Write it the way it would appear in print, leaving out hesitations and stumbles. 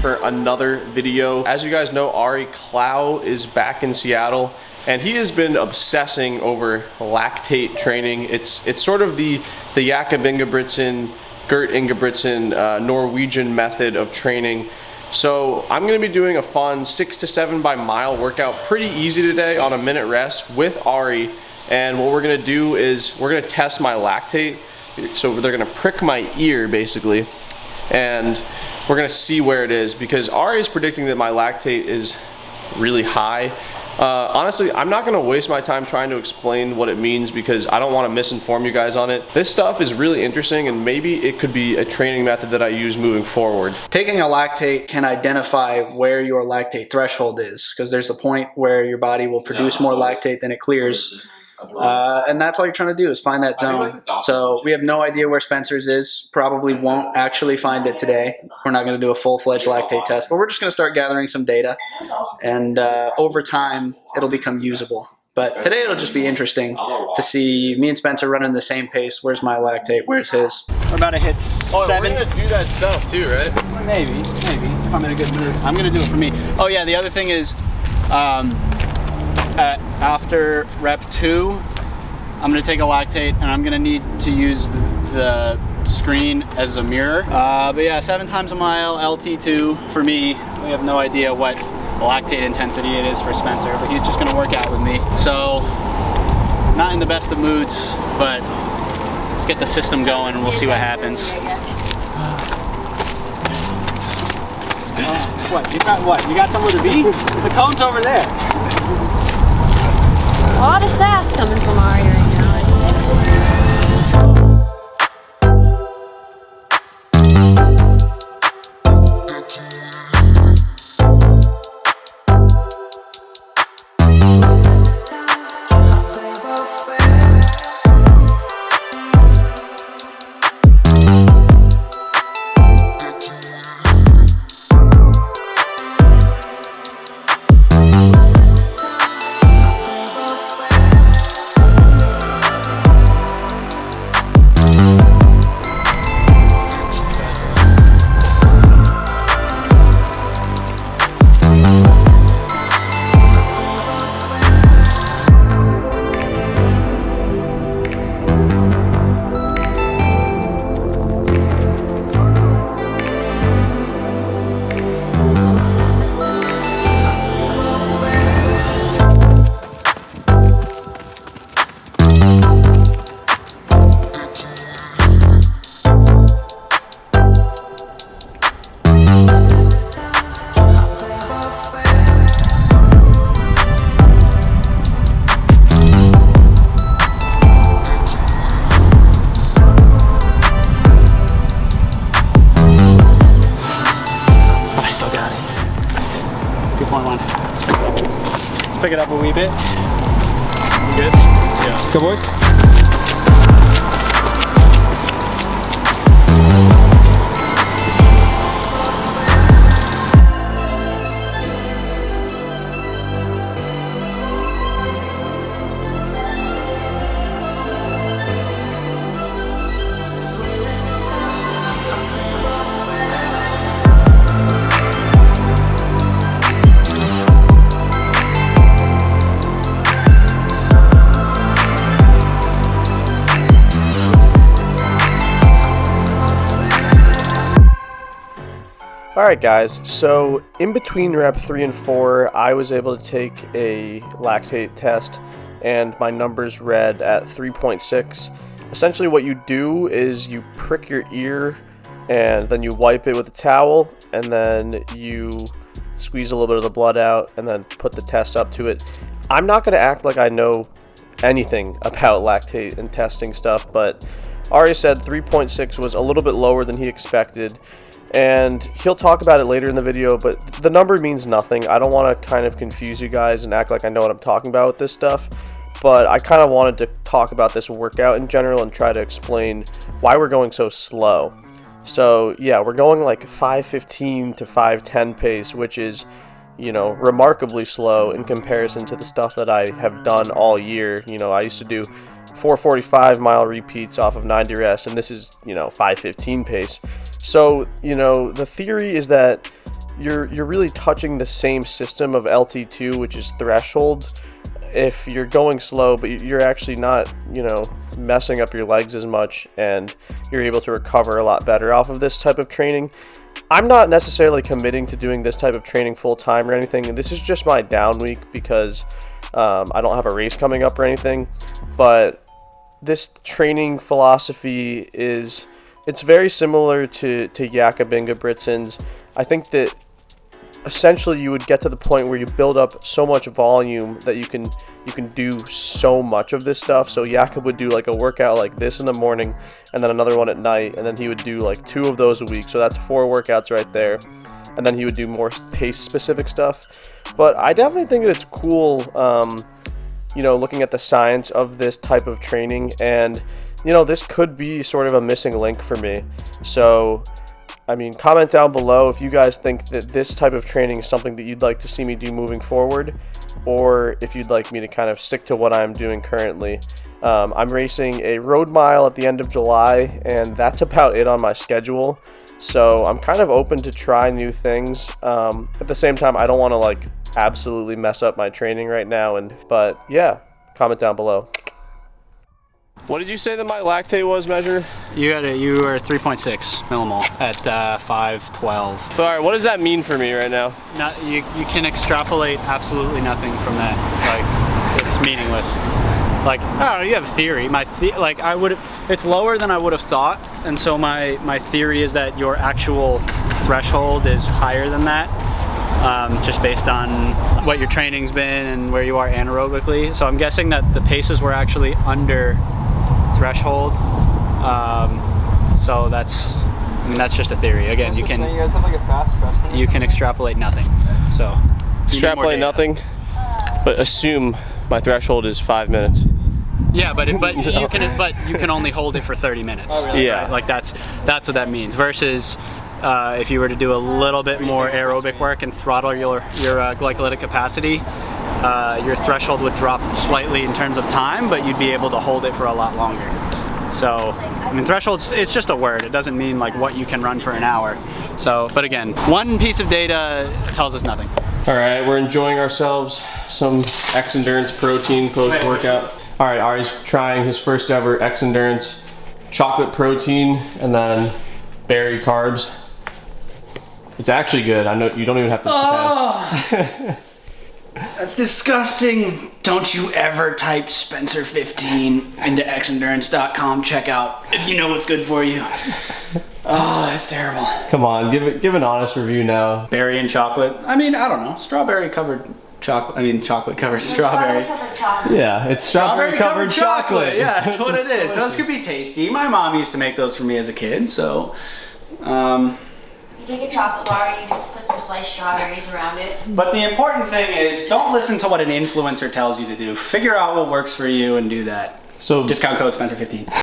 for another video. As you guys know, Ari Clow is back in Seattle, and he has been obsessing over lactate training. It's sort of the Jakob Ingebrigtsen, Gert Ingebrigtsen Norwegian method of training. So I'm going to be doing a fun 6 to 7 by mile workout, pretty easy today on a minute rest with Ari. And what we're going to do is we're going to test my lactate. So they're going to prick my ear basically, and we're going to see where it is, because Ari is predicting that my lactate is really high. Honestly, I'm not going to waste my time trying to explain what it means, because I don't want to misinform you guys on it. This stuff is really interesting, and maybe it could be a training method that I use moving forward. Taking a lactate can identify where your lactate threshold is, because there's a point where your body will produce more lactate than it clears. And that's all you're trying to do, is find that zone. So we have no idea where Spencer's is. Probably won't actually find it today. We're not going to do a full-fledged lactate test, but we're just going to start gathering some data, and over time it'll become usable. But today it'll just be interesting to see me and Spencer running the same pace. Where's my lactate? Where's his? We're about to hit 7. Oh, we're going to do that stuff too, right? Maybe, if I'm in a good mood. I'm going to do it for me. Oh yeah, the other thing is, after rep 2, I'm going to take a lactate, and I'm going to need to use the screen as a mirror. But yeah, 7 times a mile, LT2 for me. We have no idea what lactate intensity it is for Spencer, but he's just going to work out with me. So, not in the best of moods, but let's get the system going and we'll see what happens. What? You got somewhere to be? The cone's over there. A lot of sass coming from Ari right now. Pick it up a wee bit. You good? Yeah. Go, boys. Alright guys, so in between rep 3 and 4, I was able to take a lactate test, and my numbers read at 3.6. Essentially what you do is you prick your ear, and then you wipe it with a towel, and then you squeeze a little bit of the blood out, and then put the test up to it. I'm not going to act like I know anything about lactate and testing stuff, but Ari said 3.6 was a little bit lower than he expected. And he'll talk about it later in the video, but the number means nothing. I don't want to kind of confuse you guys and act like I know what I'm talking about with this stuff, but I kind of wanted to talk about this workout in general and try to explain why we're going so slow. So yeah, we're going like 5:15 to 5:10 pace, which is, you know, remarkably slow in comparison to the stuff that I have done all year. You know, I used to do 4:45 mile repeats off of 90 rests, and this is, you know, 5:15 pace. So, you know, the theory is that you're really touching the same system of LT2, which is threshold. If you're going slow, but you're actually not, messing up your legs as much, and you're able to recover a lot better off of this type of training. I'm not necessarily committing to doing this type of training full time or anything. This is just my down week because I don't have a race coming up or anything. But this training philosophy it's very similar to Jakob Ingebrigtsen's. I think that essentially you would get to the point where you build up so much volume that you can do so much of this stuff. So Jakob would do like a workout like this in the morning and then another one at night, and then he would do like 2 of those a week. So that's 4 workouts right there. And then he would do more pace specific stuff. But I definitely think that it's cool, looking at the science of this type of training, and this could be sort of a missing link for me. So comment down below if you guys think that this type of training is something that you'd like to see me do moving forward, or if you'd like me to kind of stick to what I'm doing currently. I'm racing a road mile at the end of July, and that's about it on my schedule. So I'm kind of open to try new things. At the same time, I don't want to absolutely mess up my training right now. But yeah, comment down below. What did you say that my lactate was, Measure? You were 3.6 millimole at 5:12. All right, what does that mean for me right now? You can extrapolate absolutely nothing from that. It's meaningless. I don't know, you have a theory. It's lower than I would have thought, and so my theory is that your actual threshold is higher than that, just based on what your training's been and where you are anaerobically. So I'm guessing that the paces were actually under threshold. So that's just a theory. Again, you guys have like a fast freshman. You can extrapolate nothing. So extrapolate nothing, but assume my threshold is 5 minutes. Yeah, but you can only hold it for 30 minutes. Oh, really? Yeah, right? That's what that means. Versus if you were to do a little bit more aerobic work and throttle your glycolytic capacity, your threshold would drop slightly in terms of time, but you'd be able to hold it for a lot longer. So, threshold, it's just a word. It doesn't mean what you can run for an hour. So, but again, one piece of data tells us nothing. All right, we're enjoying ourselves some X Endurance protein post-workout. All right, Ari's trying his first ever X Endurance chocolate protein and then berry carbs. It's actually good. I know you don't even have to. Oh, that's disgusting. Don't you ever type Spencer15 into xendurance.com checkout if you know what's good for you. Oh, that's terrible. Come on, give an honest review now. Berry and chocolate. I don't know. Strawberry covered chocolate. Chocolate covered strawberries. Yeah, it's strawberry covered chocolate. Yeah, that's what it is. Those could be tasty. My mom used to make those for me as a kid, so. You take a chocolate bar, you just put some sliced strawberries around it. But the important thing is, don't listen to what an influencer tells you to do. Figure out what works for you and do that. So discount code Spencer15.